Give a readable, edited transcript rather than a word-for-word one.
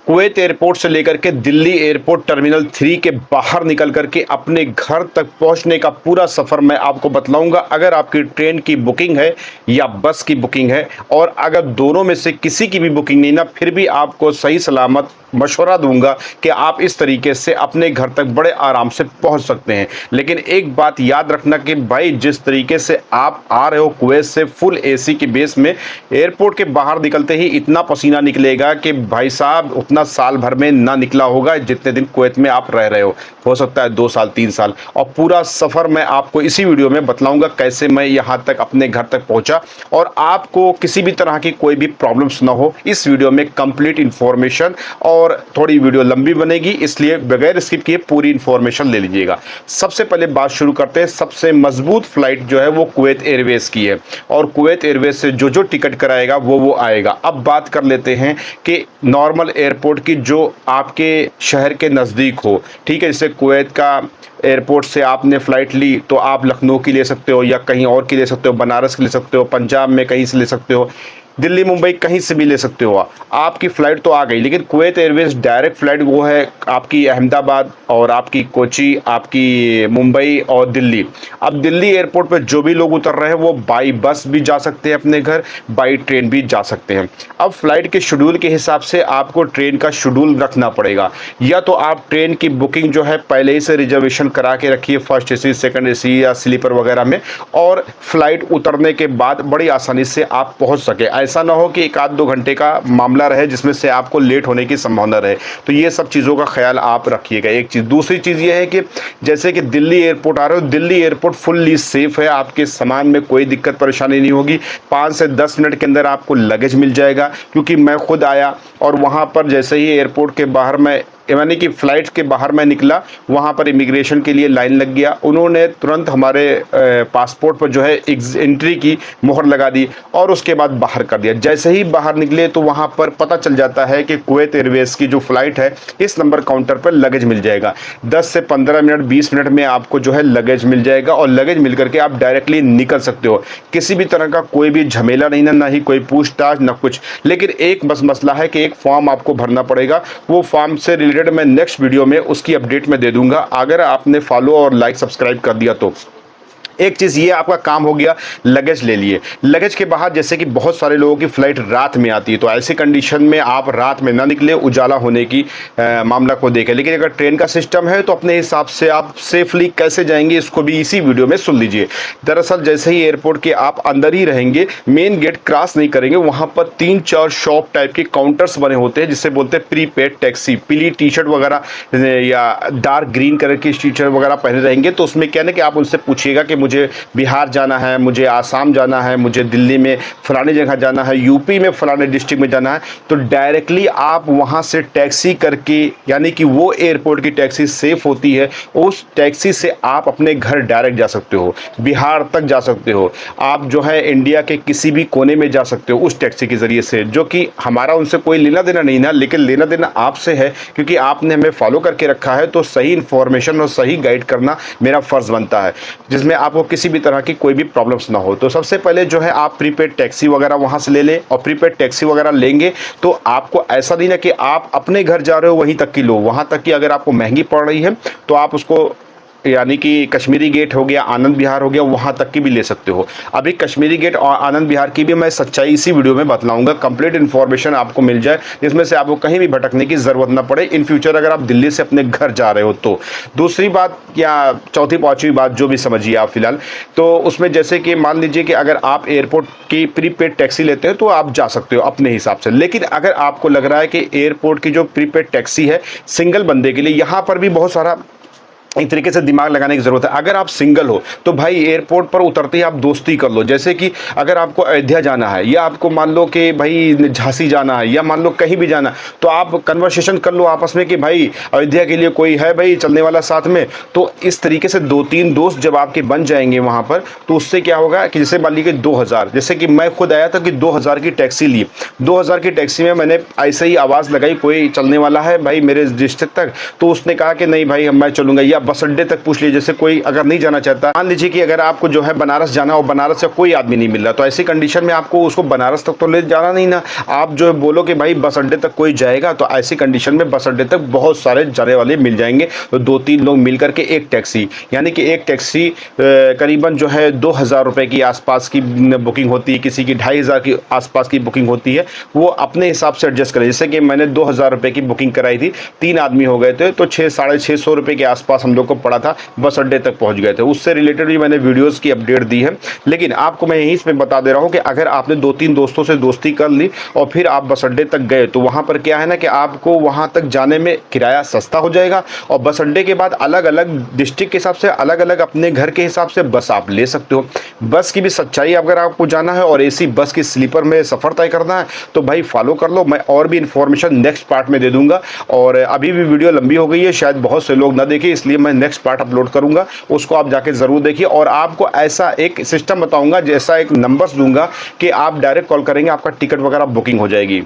Kuwait airport से लेकर के दिल्ली एयरपोर्ट टर्मिनल 3 के बाहर निकल करके अपने घर तक पहुंचने का पूरा सफ़र मैं आपको बतलाऊंगा। अगर आपकी ट्रेन की बुकिंग है या बस की बुकिंग है, और अगर दोनों में से किसी की भी बुकिंग नहीं ना, फिर भी आपको सही सलामत मशवरा दूंगा कि आप इस तरीके से अपने घर तक बड़े आराम से पहुंच सकते हैं। लेकिन एक बात याद रखना कि भाई, जिस तरीके से आप आ रहे हो कुवैत से फुल एसी की बेस में, एयरपोर्ट के बाहर निकलते ही इतना पसीना निकलेगा कि भाई साहब उतना साल भर में ना निकला होगा जितने दिन कुवैत में आप रह रहे हो सकता है 2 साल 3 साल। और पूरा सफ़र मैं आपको इसी वीडियो में बतलाऊंगा कैसे मैं यहाँ तक अपने घर तक पहुँचा, और आपको किसी भी तरह की कोई भी प्रॉब्लम्स ना हो। इस वीडियो में कंप्लीट इन्फॉर्मेशन, और थोड़ी वीडियो लंबी बनेगी इसलिए बगैर स्किप किए पूरी इन्फॉर्मेशन ले लीजिएगा। सबसे पहले बात शुरू करते हैं। सबसे मजबूत फ्लाइट जो है वो कुवैत एयरवेज की है, और कुवैत एयरवेज से जो जो टिकट कराएगा वो आएगा। अब बात कर लेते हैं कि नॉर्मल एयरपोर्ट की जो आपके शहर के नज़दीक हो, ठीक है। जैसे कुवैत का एयरपोर्ट से आपने फ़्लाइट ली तो आप लखनऊ की ले सकते हो, या कहीं और की ले सकते हो, बनारस की ले सकते हो, पंजाब में कहीं से ले सकते हो, दिल्ली मुंबई कहीं से भी ले सकते हो। आपकी फ़्लाइट तो आ गई, लेकिन कुवैत एयरवेज डायरेक्ट फ़्लाइट वो है आपकी अहमदाबाद और आपकी कोची, आपकी मुंबई और दिल्ली। अब दिल्ली एयरपोर्ट पे जो भी लोग उतर रहे हैं वो बाई बस भी जा सकते हैं अपने घर, बाई ट्रेन भी जा सकते हैं। अब फ़्लाइट के शेड्यूल के हिसाब से आपको ट्रेन का शेड्यूल रखना पड़ेगा। या तो आप ट्रेन की बुकिंग जो है पहले ही से रिजर्वेशन करा के रखिए, फर्स्ट एसी, सेकंड एसी या स्लीपर वगैरह में, और फ्लाइट उतरने के बाद बड़ी आसानी से आप पहुँच सके। ऐसा ना हो कि 1-2 घंटे का मामला रहे जिसमें से आपको लेट होने की संभावना रहे। तो ये सब चीज़ों का ख्याल आप रखिएगा। एक चीज़, दूसरी चीज़ ये है कि जैसे कि दिल्ली एयरपोर्ट आ रहे हो, दिल्ली एयरपोर्ट फुल्ली सेफ़ है, आपके सामान में कोई दिक्कत परेशानी नहीं होगी। 5 से 10 मिनट के अंदर आपको लगेज मिल जाएगा, क्योंकि मैं खुद आया और वहाँ पर जैसे ही एयरपोर्ट के बाहर मैं, यानी कि फ़्लाइट के बाहर मैं निकला, वहाँ पर इमिग्रेशन के लिए लाइन लग गया। उन्होंने तुरंत हमारे पासपोर्ट पर जो है एंट्री की मोहर लगा दी और उसके बाद बाहर कर दिया। जैसे ही बाहर निकले तो वहाँ पर पता चल जाता है कि कुवैत एयरवेज की जो फ़्लाइट है इस नंबर काउंटर पर लगेज मिल जाएगा। 10 से 15 मिनट 20 मिनट में आपको जो है लगेज मिल जाएगा, और लगेज मिल करके आप डायरेक्टली निकल सकते हो। किसी भी तरह का कोई भी झमेला नहीं, ना ही कोई पूछताछ ना कुछ। लेकिन एक बस मसला है कि एक फॉर्म आपको भरना पड़ेगा। वो फॉर्म से मैं नेक्स्ट वीडियो में उसकी अपडेट में दे दूंगा, अगर आपने फॉलो और लाइक सब्सक्राइब कर दिया तो। एक चीज़ ये आपका काम हो गया, लगेज ले लिए। लगेज के बाद जैसे कि बहुत सारे लोगों की फ़्लाइट रात में आती है, तो ऐसी कंडीशन में आप रात में ना निकले, उजाला होने की मामला को देखें। लेकिन अगर ट्रेन का सिस्टम है तो अपने हिसाब से आप सेफली कैसे जाएंगे इसको भी इसी वीडियो में सुन लीजिए। दरअसल जैसे ही एयरपोर्ट के आप अंदर ही रहेंगे, मेन गेट क्रॉस नहीं करेंगे, वहाँ पर 3-4 शॉप टाइप के काउंटर्स बने होते हैं जिसे बोलते हैं प्रीपेड टैक्सी। पीली टी शर्ट वगैरह या डार्क ग्रीन कलर की टी शर्ट वगैरह पहने रहेंगे, तो उसमें क्या है कि आप उनसे पूछिएगा कि मुझे बिहार जाना है, मुझे आसाम जाना है, मुझे दिल्ली में फलानी जगह जाना है, यूपी में फलाने डिस्ट्रिक्ट में जाना है, तो डायरेक्टली आप वहाँ से टैक्सी करके, यानी कि वो एयरपोर्ट की टैक्सी सेफ होती है, उस टैक्सी से आप अपने घर डायरेक्ट जा सकते हो, बिहार तक जा सकते हो, आप जो है इंडिया के किसी भी कोने में जा सकते हो उस टैक्सी के ज़रिए से। जो कि हमारा उनसे कोई लेना देना नहीं ना, लेकिन लेना देना आपसे है, क्योंकि आपने हमें फॉलो करके रखा है, तो सही इन्फॉर्मेशन और सही गाइड करना मेरा फ़र्ज़ बनता है, जिसमें आपको किसी भी तरह की कोई भी प्रॉब्लम्स ना हो। तो सबसे पहले जो है आप प्रीपेड टैक्सी वगैरह वहाँ से ले लें, और प्रीपेड टैक्सी वगैरह लेंगे तो आपको ऐसा नहीं ना कि आप अपने घर जा रहे हो वहीं तक की लो, वहाँ तक की अगर आपको महंगी पड़ रही है तो आप उसको, यानी कि कश्मीरी गेट हो गया, आनंद विहार हो गया, वहाँ तक की भी ले सकते हो। अभी कश्मीरी गेट और आनंद विहार की भी मैं सच्चाई इसी वीडियो में बतलाऊंगा, कंप्लीट इन्फॉर्मेशन आपको मिल जाए, जिसमें से आपको कहीं भी भटकने की ज़रूरत ना पड़े इन फ्यूचर अगर आप दिल्ली से अपने घर जा रहे हो तो। दूसरी बात या चौथी पाँचवीं बात जो भी समझिए आप फिलहाल, तो उसमें जैसे कि मान लीजिए कि अगर आप एयरपोर्ट की प्रीपेड टैक्सी लेते हो तो आप जा सकते हो अपने हिसाब से। लेकिन अगर आपको लग रहा है कि एयरपोर्ट की जो प्रीपेड टैक्सी है सिंगल बंदे के लिए, यहाँ पर भी बहुत सारा एक तरीके से दिमाग लगाने की ज़रूरत है। अगर आप सिंगल हो तो भाई एयरपोर्ट पर उतरते ही आप दोस्ती कर लो। जैसे कि अगर आपको अयोध्या जाना है, या आपको मान लो कि भाई झांसी जाना है, या मान लो कहीं भी जाना, तो आप कन्वर्सेशन कर लो आपस में कि भाई अयोध्या के लिए कोई है भाई चलने वाला साथ में। तो इस तरीके से 2-3 दोस्त जब आपके बन जाएंगे वहाँ पर, तो उससे क्या होगा कि जैसे मान लीजिए 2000, जैसे कि मैं खुद आया था कि 2000 की टैक्सी ली, 2000 की टैक्सी में मैंने ऐसे ही आवाज़ लगाई कोई चलने वाला है भाई मेरे डिस्ट्रिक्ट तक, तो उसने कहा कि नहीं भाई मैं चलूँगा, या या बस अड्डे तक पूछ लीजिए। जैसे कोई अगर नहीं जाना चाहता, मान लीजिए कि अगर आपको जो है बनारस जाना हो, बनारस से कोई आदमी नहीं मिल रहा, तो ऐसी कंडीशन में आपको उसको बनारस तक तो ले जाना नहीं ना। आप जो बोलो कि भाई बस अड्डे तक कोई जाएगा, तो ऐसी कंडीशन में बस अड्डे तक बहुत सारे जाने वाले मिल जाएंगे। तो 2-3 लोग मिल करके एक टैक्सी, यानी कि एक टैक्सी करीबन जो है 2,000 रुपये की आसपास की बुकिंग होती है, किसी की 2,500 की आसपास की बुकिंग होती है। वो अपने हिसाब से एडजस्ट करें। जैसे कि मैंने 2,000 रुपये की बुकिंग कराई थी, 3 आदमी हो गए थे, तो 600-650 रुपये के आसपास हम लोग को पड़ा था, बस अड्डे तक पहुंच गए थे। उससे रिलेटेड भी मैंने वीडियोज़ की अपडेट दी है। लेकिन आपको मैं यहीं पे बता दे रहा हूँ कि अगर आपने 2-3 दोस्तों से दोस्ती कर ली और फिर आप बस अड्डे तक गए, तो वहाँ पर क्या है ना कि आपको वहाँ तक जाने में किराया सस्ता हो जाएगा। और बस अड्डे के बाद अलग अलग डिस्ट्रिक्ट के हिसाब से, अलग अलग अपने घर के हिसाब से बस आप ले सकते हो। बस की भी सच्चाई अगर आपको जाना है और एसी बस की स्लीपर में सफ़र तय करना है, तो भाई फॉलो कर लो। मैं और भी इन्फॉर्मेशन नेक्स्ट पार्ट में दे दूंगा। और अभी भी वीडियो लंबी हो गई है, शायद बहुत से लोग ना देखें, इसलिए मैं नेक्स्ट पार्ट अपलोड करूंगा, उसको आप जाके ज़रूर देखिए। और आपको ऐसा एक सिस्टम बताऊंगा, जैसा एक नंबर्स दूंगा कि आप डायरेक्ट कॉल करेंगे, आपका टिकट वगैरह बुकिंग हो जाएगी।